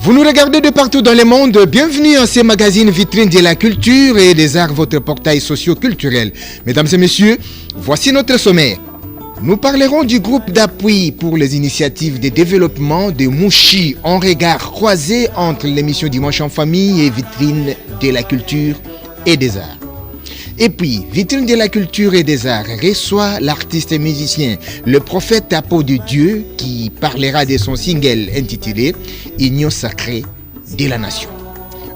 Vous nous regardez de partout dans le monde. Bienvenue à ce magazine vitrine de la culture et des arts, votre portail socio-culturel. Mesdames et messieurs, voici notre sommaire. Nous parlerons du groupe d'appui pour les initiatives de développement de Mouchi, en regard croisé entre l'émission Dimanche en famille et vitrine de la culture et des arts. Et puis, vitrine de la culture et des arts reçoit l'artiste et musicien, le prophète Apo de Dieu, qui parlera de son single intitulé Union sacrée de la nation.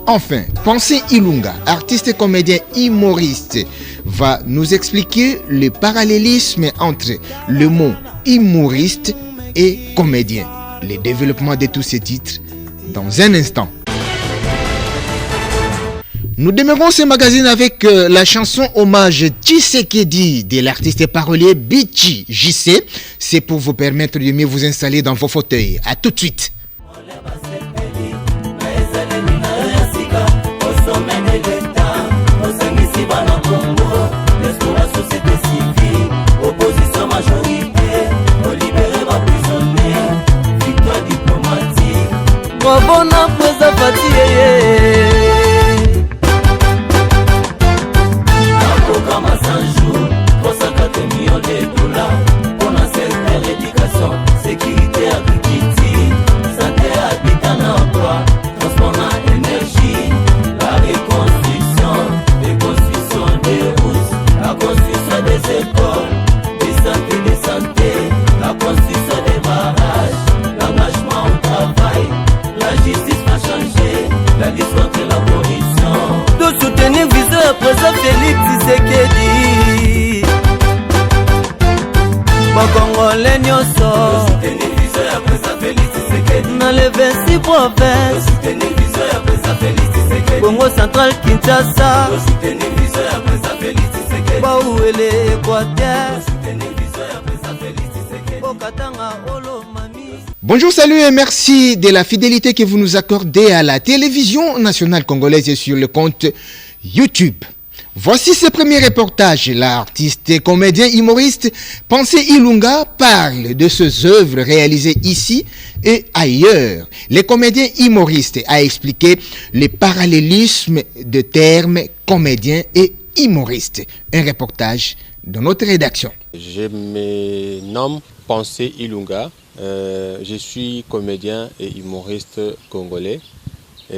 Enfin, Pensée Ilunga, artiste et comédien humoriste, va nous expliquer le parallélisme entre le mot humoriste et comédien. Le développement de tous ces titres dans un instant. Nous démarrons ce magazine avec la chanson hommage Tshisekedi de l'artiste et parolier Bichi JC. C'est pour vous permettre de mieux vous installer dans vos fauteuils. À tout de suite. Congo Central Kinshasa Baouele Équateur. Bonjour, salut et merci de la fidélité que vous nous accordez à la télévision nationale congolaise et sur le compte YouTube. Voici ce premier reportage. L'artiste et comédien humoriste Pensée Ilunga parle de ses œuvres réalisées ici et ailleurs. Le comédien humoriste a expliqué le parallélisme de termes comédien et humoriste. Un reportage de notre rédaction. Je me nomme Pensée Ilunga. Je suis comédien et humoriste congolais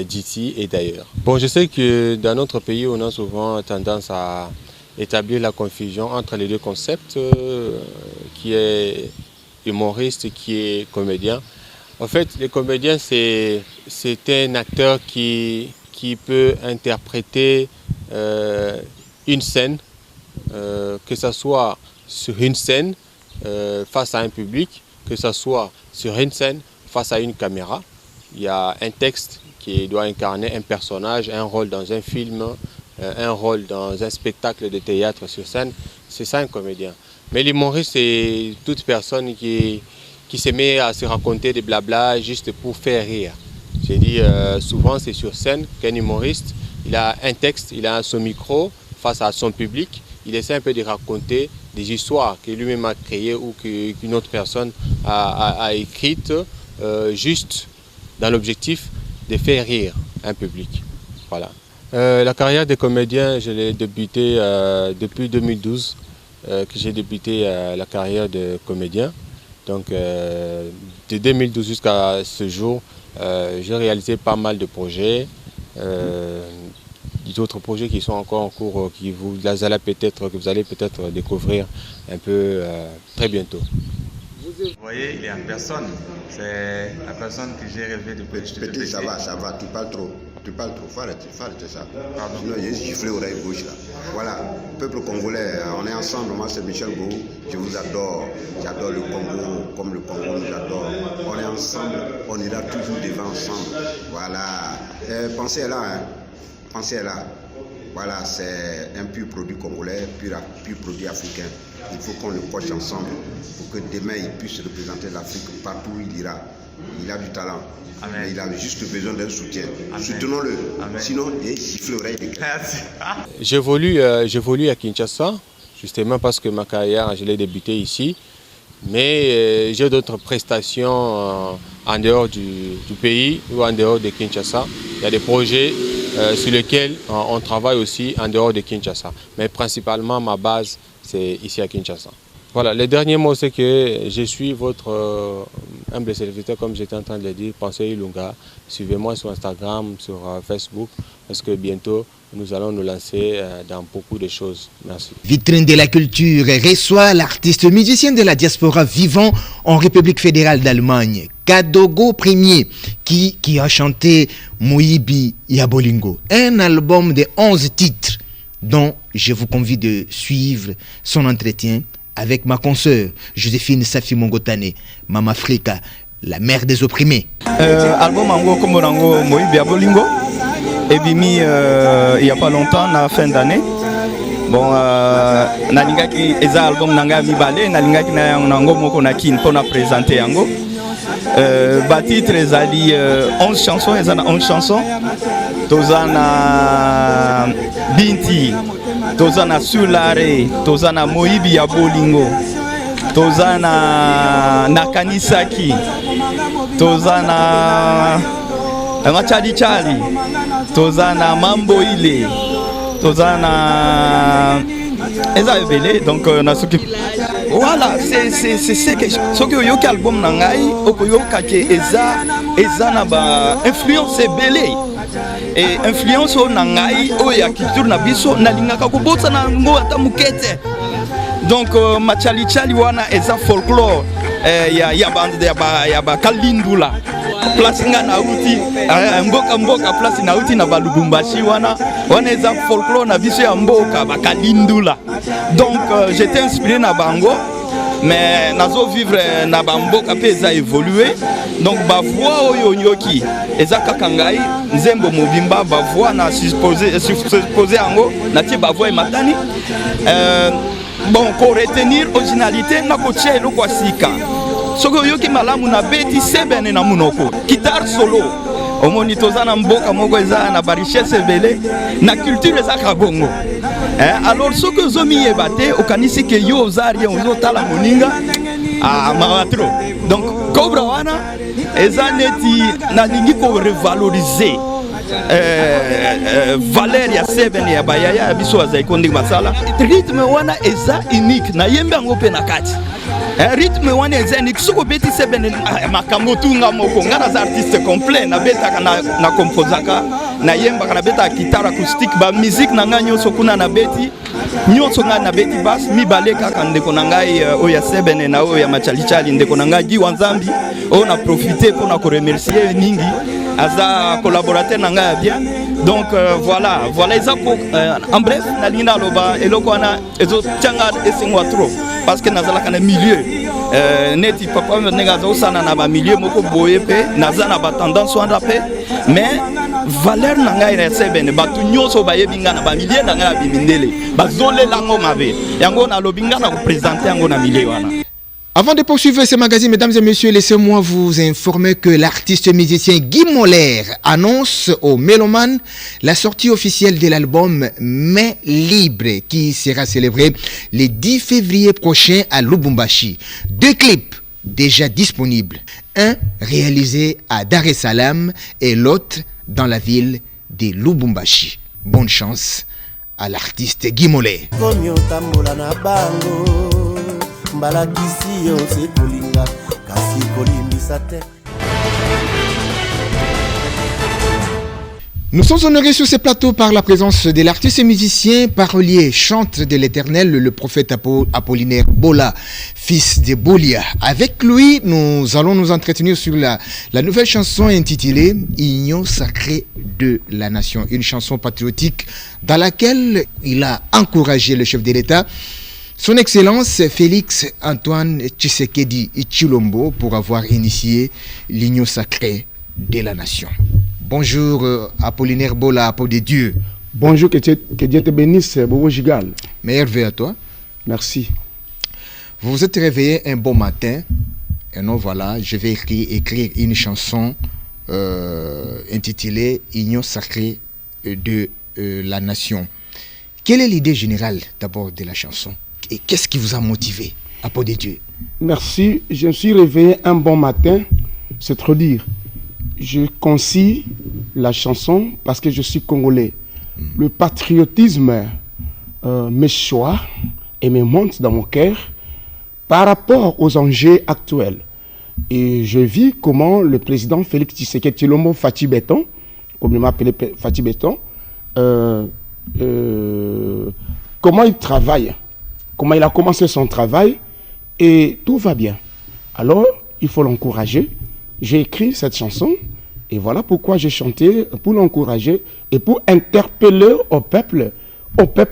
d'ici et d'ailleurs. Bon, je sais que dans notre pays, on a souvent tendance à établir la confusion entre les deux concepts, qui est humoriste et qui est comédien. En fait, le comédien, c'est un acteur qui peut interpréter une scène, que ce soit sur une scène face à un public, que ce soit sur une scène face à une caméra. Il y a un texte qui doit incarner un personnage, un rôle dans un film, un rôle dans un spectacle de théâtre sur scène. C'est ça un comédien. Mais l'humoriste, c'est toute personne qui se met à se raconter des blabla juste pour faire rire. J'ai dit souvent c'est sur scène qu'un humoriste, il a un texte, il a son micro face à son public, il essaie un peu de raconter des histoires que lui-même a créées ou qu'une autre personne a écrites, juste dans l'objectif de faire rire un public. Voilà. La carrière de comédien, je l'ai débuté depuis 2012, que j'ai débuté la carrière de comédien. Donc de 2012 jusqu'à ce jour, j'ai réalisé pas mal de projets, d'autres projets qui sont encore en cours, que vous allez peut-être découvrir un peu très bientôt. Vous voyez, il est en personne. C'est la personne que j'ai rêvé depuis que j'étais petit. Ça va, tu parles trop. Faut arrêter ça. Pardon. Sinon, il y a un giflet oreille gauche là. Voilà, peuple congolais, on est ensemble. Moi, c'est Michel Gou. Je vous adore. J'adore le Congo, comme le Congo nous adore. On est ensemble, on ira toujours devant ensemble. Voilà. Pensez là, hein. Pensez là. Voilà, c'est un pur produit congolais, pur produit africain. Il faut qu'on le coche ensemble pour que demain il puisse représenter l'Afrique partout où il ira. Il a du talent. Amen. Mais il a juste besoin d'un soutien. Amen. Soutenons-le. Amen. Sinon, il sifflerait. Merci. J'évolue à Kinshasa, justement parce que ma carrière, je l'ai débutée ici. Mais j'ai d'autres prestations en dehors du pays ou en dehors de Kinshasa. Il y a des projets sur lesquels on travaille aussi en dehors de Kinshasa. Mais principalement, ma base, c'est ici à Kinshasa. Voilà, le dernier mot, c'est que je suis votre humble serviteur, comme j'étais en train de le dire, Pensez Ilunga. Suivez-moi sur Instagram, sur Facebook, parce que bientôt, nous allons nous lancer dans beaucoup de choses. Merci. Vitrine de la culture reçoit l'artiste musicien de la diaspora vivant en République fédérale d'Allemagne, Kadogo Premier, qui a chanté Moyibi Yabolingo, un album de 11 titres dont je vous convie de suivre son entretien avec ma consoeur Joséphine Safi Mongotane, Mama Africa, la mère des opprimés. Album Ango Komorango Moyibi Yabolingo. Et puis il y a pas longtemps, à la fin d'année, bon, nalinga ki eza album nanga mi balé, nalinga ki na yango moko na kin pour na présenter yango. Titre ezali 11 chansons, ezana 11 chansons. Tozana Binti, tozana Sulare, tozana Moyibi Yabolingo, tozana Nakanisaki, tozana Chali Chali, tozana Mambo Ile, tozana Eza Ebele, donc voilà, c'est ce que yo album nangai, okoyo kake Eza na ba influence Ebele. Et influence au nangai, au ya culture na biso, na lingaka kubotsa na ngo ata mukete. Donc ma Chali Chali wana Eza folklore, ya bande ya ba Kalindula. Place nga na uti mboka place na uti na Balubumbashi wana eza folklore na biso ya mboka bakalindula. Donc j'étais inspiré na bango, mais nazo vivre na bamboka pe eza évolué. Donc ba voix oyo nyoki eza kaka ngai nzembo mobimba ba voix na supposé ango na tie ba voix matani. Bon, pour retenir originalité na ko tchelo kwa sika. Soko yoki malamu na beti sebene na munoko guitare solo omoni tozana mboka moko eza na richesse ebele na culture eza kabongo. Alors soko zomi yebate okanisi ke yo ozari ozotala moninga mavatro. Donc Cobra wana eza neti na lingi ko revaloriser Valeria sebene ya bayaya ya biso azai kondi masala. Rythme wana eza unique na yembe ngo pe na kati. Rythme wana eza unique soko beti sebene makambo tunga moko ngana za artiste complet na beta na composaka na yemba kana beta guitare acoustique ba musique na nganyo sokuna na beti nyonso nga na beti bass mi baleka kandeko na ngai oya sebene na oya Chali Chali ndeko na ngai Giwanzambi on a profité pour na ko remercier ningi aza collaborateur na ngai bien. Donc voilà ezako en bref na linda loba eloko wana ezo tanga esengwa trop parce que nazala kana milieu neti papa nega zo sana na ba milieu moko boye pe nazana ba tendance wana pe mais valeur na ngai resebene batu nyonso bayebinga na ba milieu na ngai bimindele bazole lango mabe yango na lobinga na ko présenter yango na milieu wana. Avant de poursuivre ce magazine, mesdames et messieurs, laissez-moi vous informer que l'artiste musicien Guy Moller annonce aux mélomanes la sortie officielle de l'album Mais Libre qui sera célébré le 10 février prochain à Lubumbashi. 2 clips déjà disponibles, un réalisé à Dar es Salaam et l'autre dans la ville de Lubumbashi. Bonne chance à l'artiste Guy Moller. Nous sommes honorés sur ce plateau par la présence de l'artiste et musicien, parolier, chantre de l'Éternel, le prophète Apollinaire Bola, fils de Bolia. Avec lui, nous allons nous entretenir sur la nouvelle chanson intitulée « Union sacrée de la nation », une chanson patriotique dans laquelle il a encouragé le chef de l'État, Son Excellence Félix Antoine Tshisekedi Tshilombo, pour avoir initié l'Union sacrée de la nation. Bonjour Apollinaire Bola, Apo de Dieu. Bonjour, que Dieu te bénisse, Bobo Gigal. Meilleur vœu à toi. Merci. Vous vous êtes réveillé un bon matin, et non voilà, je vais écrire une chanson intitulée Union sacrée de la nation. Quelle est l'idée générale d'abord de la chanson? Et qu'est-ce qui vous a motivé? à Peau de Dieu. Merci. Je me suis réveillé un bon matin, c'est trop dire. Je concis la chanson parce que je suis congolais. Le patriotisme me choisit et me monte dans mon cœur par rapport aux enjeux actuels. Et je vis comment le président Félix Tshisekedi Tshilombo Fati Béton, comme il m'appelait Fati Béton, comment il travaille, comment il a commencé son travail, et tout va bien. Alors, il faut l'encourager. J'ai écrit cette chanson, et voilà pourquoi j'ai chanté, pour l'encourager, et pour interpeller au peuple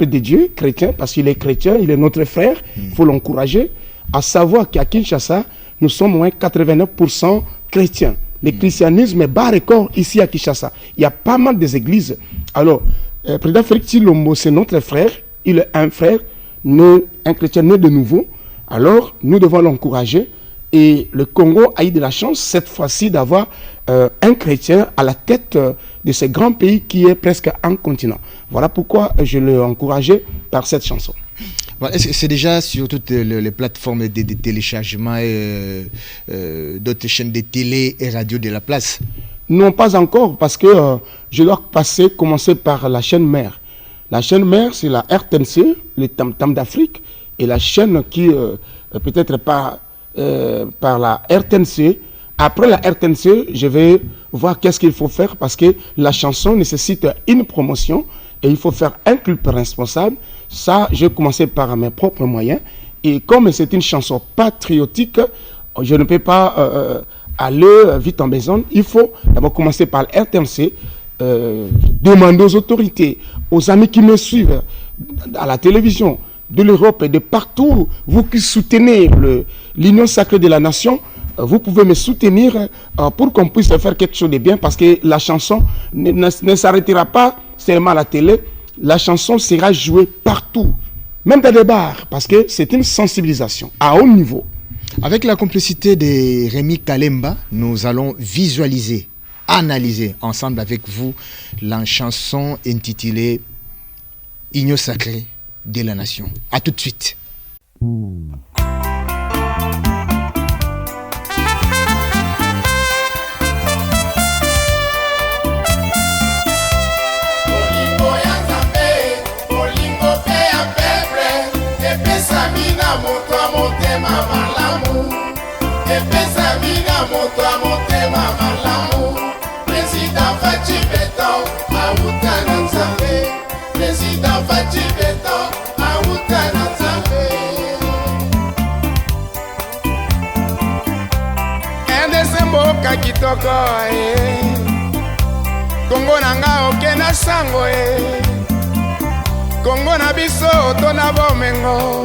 de Dieu, chrétien, parce qu'il est chrétien, il est notre frère, il faut l'encourager, à savoir qu'à Kinshasa, nous sommes au moins 89% chrétiens. Le christianisme bat record ici à Kinshasa. Il y a pas mal des églises. Alors, président Félix Tshilombo, c'est notre frère. Il est un frère, un chrétien né de nouveau. Alors, nous devons l'encourager. Et le Congo a eu de la chance, cette fois-ci, d'avoir un chrétien à la tête de ce grand pays qui est presque un continent. Voilà pourquoi je l'ai encouragé par cette chanson. Est-ce que c'est déjà sur toutes les plateformes de téléchargement et d'autres chaînes de télé et radio de la place? Non, pas encore, parce que je dois commencer par la chaîne mère. La chaîne mère, c'est la RTNC, le Tam Tam d'Afrique, et la chaîne qui, peut-être par la RTNC. Après la RTNC, je vais voir qu'est-ce qu'il faut faire, parce que la chanson nécessite une promotion, et il faut faire un clip responsable. Ça, j'ai commencé par mes propres moyens. Et comme c'est une chanson patriotique, je ne peux pas aller vite en besogne. Il faut d'abord commencer par l'RTNC, demander aux autorités, aux amis qui me suivent à la télévision, de l'Europe et de partout, vous qui soutenez l'Union sacrée de la nation, vous pouvez me soutenir pour qu'on puisse faire quelque chose de bien, parce que la chanson ne s'arrêtera pas seulement à la télé, la chanson sera jouée partout, même dans les bars, parce que c'est une sensibilisation à haut niveau. Avec la complicité de Rémi Kalemba, nous allons visualiser, analyser ensemble avec vous la chanson intitulée Union sacrée de la nation. A tout de suite. Kitoko Kongo nanga okena sango Kongo na biso tona bomengo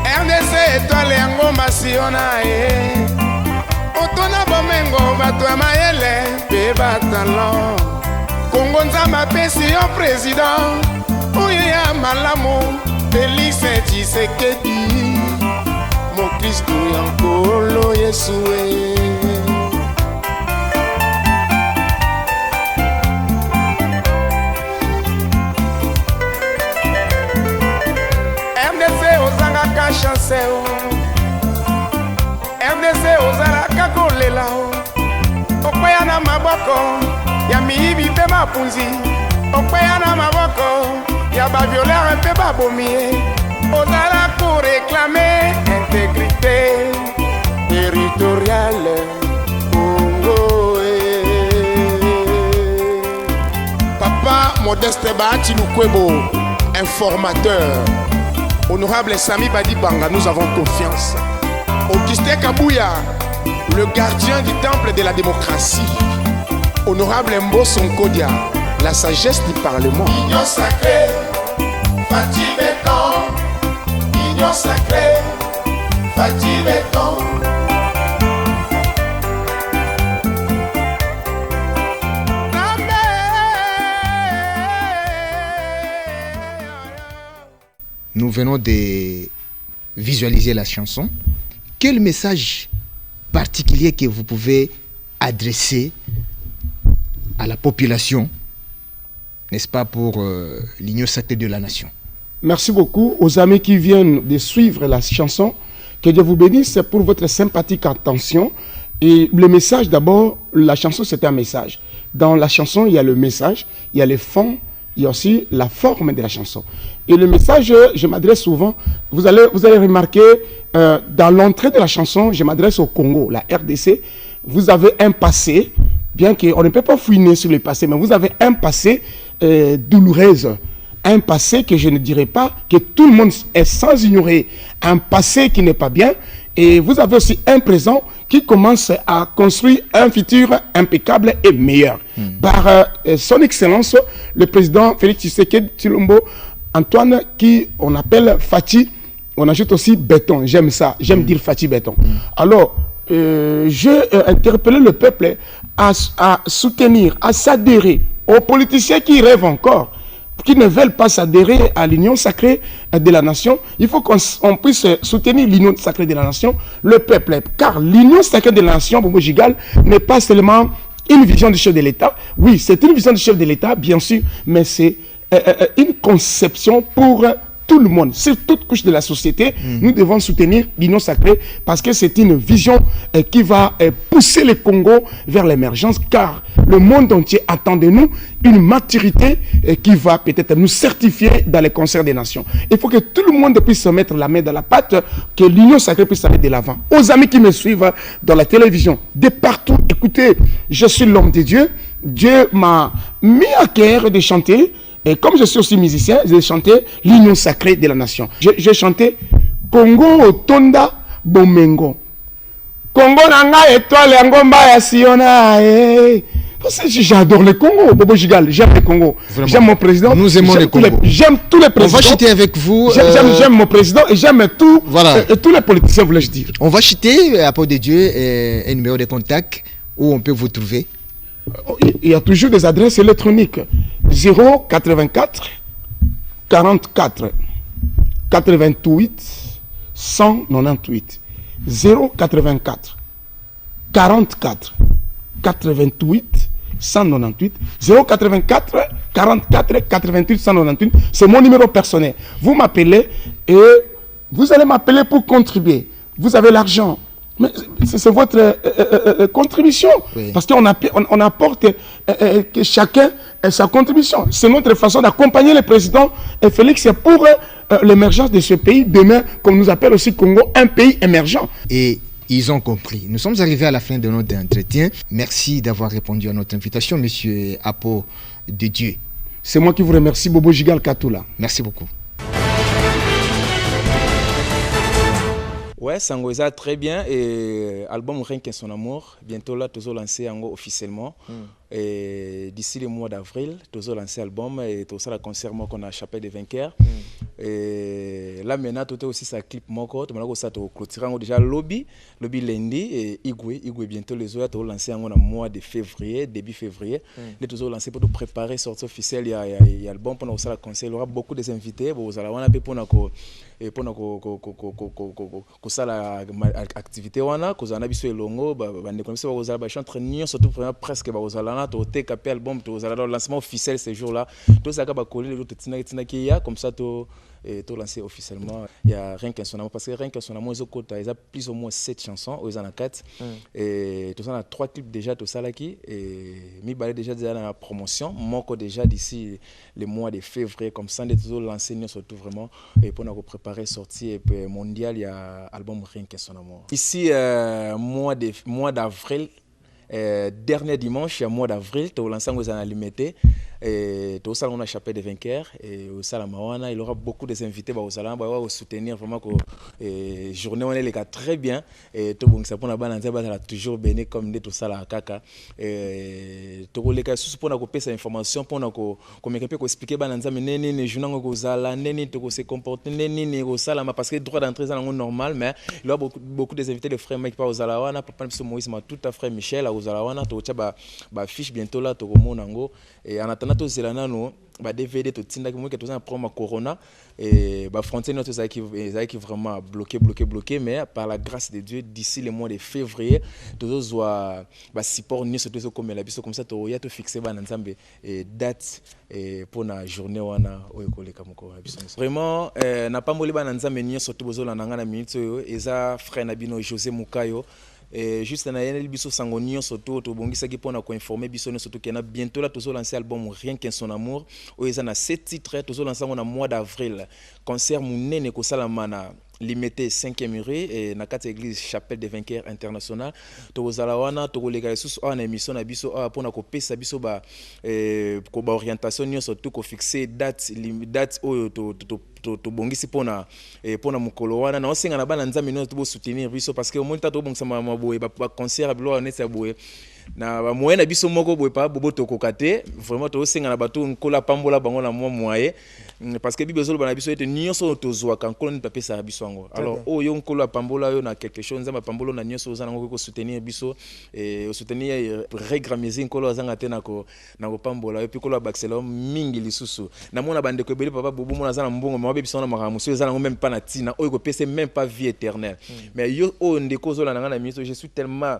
RDC étoile yango masiona Otona bomengo bato ya mayele pe batalon Kongo nzamba pesi yo président Oyo ya malamu Félix Tshisekedi Mon Christ yankolo Yesue chance RDC ozalaka kolela okweya na maboko ya miyibi mpe mapunzi okweya na maboko ya bavioleur mpe babomi ozala koreklame intégrité territoriale Congo Papa Modeste Bahati Lukwebo, informateur. Honorable Sami Badi Banga, nous avons confiance. Augustin Kabouya, le gardien du temple de la démocratie. Honorable Mbo Sonkodia, la sagesse du Parlement. Union sacrée, Fati Béton. Union sacrée, Fati Béton. Nous venons de visualiser la chanson. Quel message particulier que vous pouvez adresser à la population, n'est-ce pas, pour l'Union sacrée de la nation? Merci beaucoup aux amis qui viennent de suivre la chanson. Que Dieu vous bénisse pour votre sympathique attention. Et le message, d'abord, la chanson, c'est un message. Dans la chanson, il y a le message, il y a le fond, il y a aussi la forme de la chanson. Et le message, je m'adresse souvent, vous allez remarquer, dans l'entrée de la chanson, je m'adresse au Congo, la RDC. Vous avez un passé, bien qu'on ne peut pas fouiner sur le passé, mais vous avez un passé douloureux. Un passé que je ne dirais pas que tout le monde est sans ignorer. Un passé qui n'est pas bien. Et vous avez aussi un présent qui commence à construire un futur impeccable et meilleur. Par son excellence, le président Félix Tshisekedi Tshilombo Antoine, qui on appelle Fachi. On ajoute aussi béton. J'aime ça. J'aime dire Fachi béton. Alors, j'ai interpellé le peuple à soutenir, à s'adhérer aux politiciens qui rêvent encore, qui ne veulent pas s'adhérer à l'union sacrée de la nation. Il faut qu'on puisse soutenir l'union sacrée de la nation, le peuple. Car l'union sacrée de la nation, Bobo Gigal, n'est pas seulement une vision du chef de l'État. Oui, c'est une vision du chef de l'État, bien sûr, mais c'est une conception pour tout le monde, sur toute couche de la société. Nous devons soutenir l'union sacrée parce que c'est une vision qui va pousser le Congo vers l'émergence, car le monde entier attend de nous une maturité qui va peut-être nous certifier dans les concerts des nations. Il faut que tout le monde puisse se mettre la main dans la pâte, que l'union sacrée puisse aller de l'avant. Aux amis qui me suivent dans la télévision, de partout, écoutez, je suis l'homme de Dieu. Dieu m'a mis à cœur de chanter. Et comme je suis aussi musicien, j'ai chanté l'union sacrée de la nation. J'ai chanté Congo Otonda Bomengo. Congo Nanga étoile Angomba ya Siona. J'adore le Congo, Bobo Gigal. J'aime le Congo. J'aime mon président. Nous aimons le Congo. J'aime tous les présidents. On va chuter avec vous. J'aime mon président et j'aime tous les politiciens, voulais-je dire. On va chuter, à part de Dieu, un numéro de contact où on peut vous trouver. Il y a toujours des adresses électroniques. 084 44 88 198. 084 44 88 198. 084 44 88 198. C'est mon numéro personnel. Vous m'appelez et vous allez m'appeler pour contribuer. Vous avez l'argent. Mais c'est votre contribution. Oui. Parce qu'on apporte que chacun sa contribution. C'est notre façon d'accompagner le président Félix pour l'émergence de ce pays. Demain, comme nous appelle aussi Congo, un pays émergent. Et ils ont compris. Nous sommes arrivés à la fin de notre entretien. Merci d'avoir répondu à notre invitation, monsieur Apo de Dieu. C'est moi qui vous remercie, Bobo Gigal Katoula. Merci beaucoup. Ouais, Sangoza très bien et album Rien que son amour. Bientôt là, tous lancé officiellement. Et d'ici le mois d'avril, tous lancé l'album et tout ça le concert qu'on a Chapelle des Vainqueurs. Et là maintenant, tout est aussi sa clip moko. Tout maintenant ça to clôturer déjà lobby lundi et Igwe bientôt les autres tout lancé en mois de février, début février. Les tous lancé pour préparer sortie officielle. Il y a album pendant ça le concert. Il y aura beaucoup des invités. Vous allez voir un peu pour ça la activité wana kozana biso elongo bande comme ça kozala ba chanter nion surtout presque ba kozala na to te capé album to kozala dans lancement officiel ce jour là to ça ka ba coller le tina qui ya comme ça to lancé officiellement. Il y a Rien qu'un son amour parce que Rien qu'un son amour ils ont plus ou moins 7 chansons ils en a 4 et tout ça on a 3 clips déjà tout ça là qui et mi balé déjà dans la promotion moko déjà d'ici le mois de février comme ça on est toujours lancé surtout vraiment et pour nous préparer sortie et puis mondial il y a album Rien que son amour. Ici mois d'avril dernier dimanche il y a mois d'avril tu lancé aux limité et tout ça on a Chapelle des Vainqueurs et au Salamawana il y aura beaucoup des invités au Salam va soutenir vraiment que journée on est les gars très bien et tout bon ça pour la balancer va toujours béni comme tout ça la kaka et tout les gars sous pour na copier cette information pour na ko comme quelqu'un peut expliquer balancer mais neni journée ngo zala neni to se comporter neni au Salama parce que droit d'entrée c'est normal mais il y a beaucoup des invités de frères Mike pas au Zalawana papa Moïse ma tout à frère Michel au Zalawana to ba fiche bientôt là to monango et en attendant na to zelanano ba DVD to tinda ki mo ke to za promo corona et ba frontière notre ça qui vraiment bloqué mais par la grâce de Dieu d'ici le mois de février to zoa ba support ni surtout comme la biso comme ça to ya to fixer ba nzambe et date et pour la journée wana o ekoleka moko biso vraiment na pas moli ba nzambe ni surtout bozola nanga na minute eza frère na bino José Mukayo. Et juste na yene biso sangonio surtout to bongisa ki pona ko informer biso ne surtout qu'il y a bientôt là tozo lancer album Rien qu'un son amour où ils en a 7 titres tozo lancer en mois d'avril concert munene ko salamana limité 5e murée et na kati église chapelle des vainqueurs international to zala wana to kolega yesus en émission na biso pona ko pesa biso ba ko ba orientation nyo surtout ko fixer date oyo to bongisi pona mukolo wana na osenga na bana nzambe no to soutenir biso parce que au moins to bongisa maboye ba concert bilo na tsa boye na ba moyen na biso moko boye pa bobo to kokate vraiment to osenga na bato nkola pambola bango na moyen parce que bible zolo bana biso ete nyonso to zwa kan koloni pape sa biso ngo alors oyo nkola pambola yo na quelque chose nzamba pambolo na nyonso ozana ngo ko soutenir biso et soutenir regramiser nkola azanga te na ko pambola yo pikolo baxelo mingi lisusu na mona bande ko bele papa bobo mona zana mbongo mabe biso na makamu so zana ngo même pas na tina oyo ko pese même pas vie éternelle mais yo o ndeko zola na minute je suis tellement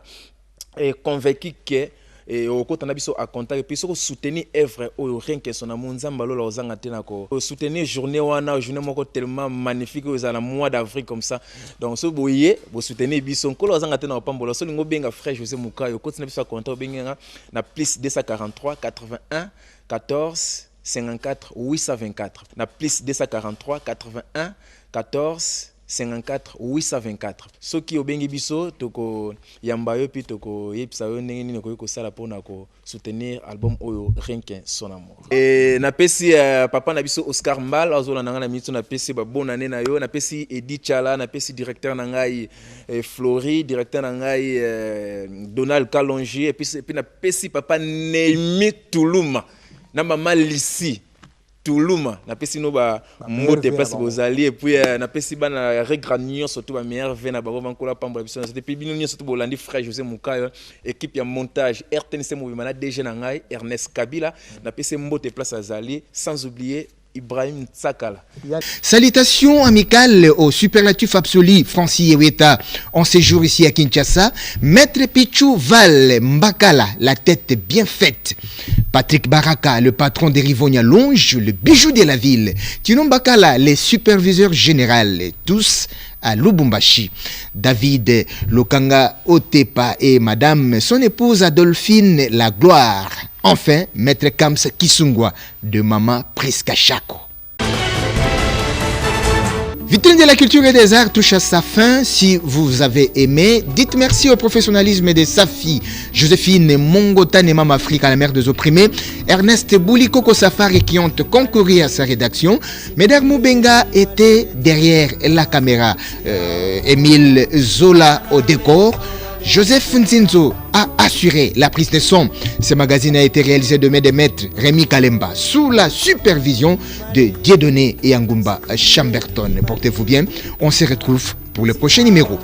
convaincu que et au côté na biso à contact et puis so soutenir œuvre au rien que son amour nzamba lola ozanga tena ko soutenir journée wana journée moko tellement magnifique aux la mois d'avril comme ça donc so boye bo soutenir biso ko ozanga tena pambola so lingo benga frère José Mukayo côté na biso à contact benga na plus 243 81 14 54 824 na plus 243 81 14 54 824 soki obengi biso toko yamba yo pi toko yepsa yo ndenge nini ko sala pona ko soutenir album oyo Rien qu'un son amour et na pesi papa na biso Oscar Mbal azola nanga na minute na pesi ba bonne année na yo na pesi Edi Chala na pesi directeur na ngai Flori directeur na ngai Donald Kalonji et puis na pesi papa Neimi Toulouma na mama Lissi Toulouma na pesi no ba mote place bozali et puis na pesi bana regranio surtout ba meilleur vena ba bankola pambola biso depuis bino surtout bolandi frère José Mukayo équipe ya montage RTNC Mouvement na DG na ngai Ernest Kabila na pesi mbote place azali sans oublier Ibrahim Tsakala. Salutations amicales au superlatif absolu Francis Yeweta en séjour ici à Kinshasa. Maître Pichou Val Mbakala, la tête bien faite. Patrick Baraka, le patron des Rivonia Longe, le bijou de la ville. Tino Mbakala, les superviseurs généraux, tous à Lubumbashi. David Lokanga Otepa et madame son épouse Adolphine La Gloire. Enfin, Maître Kams Kisungwa de Mama Priska Chako. Vitrine de la culture et des arts touche à sa fin. Si vous avez aimé, dites merci au professionnalisme de Safi, Joséphine Mongota Nemam Afrique à la mère des opprimés, Ernest Boulikoko Safari qui ont concouru à sa rédaction. Médard Moubenga était derrière la caméra. Émile Zola au décor. Joseph Nzinzo a assuré la prise de son. Ce magazine a été réalisé de main de maître Rémi Kalemba sous la supervision de Dieudonné et Angumba Chamberton. Portez-vous bien, on se retrouve pour le prochain numéro.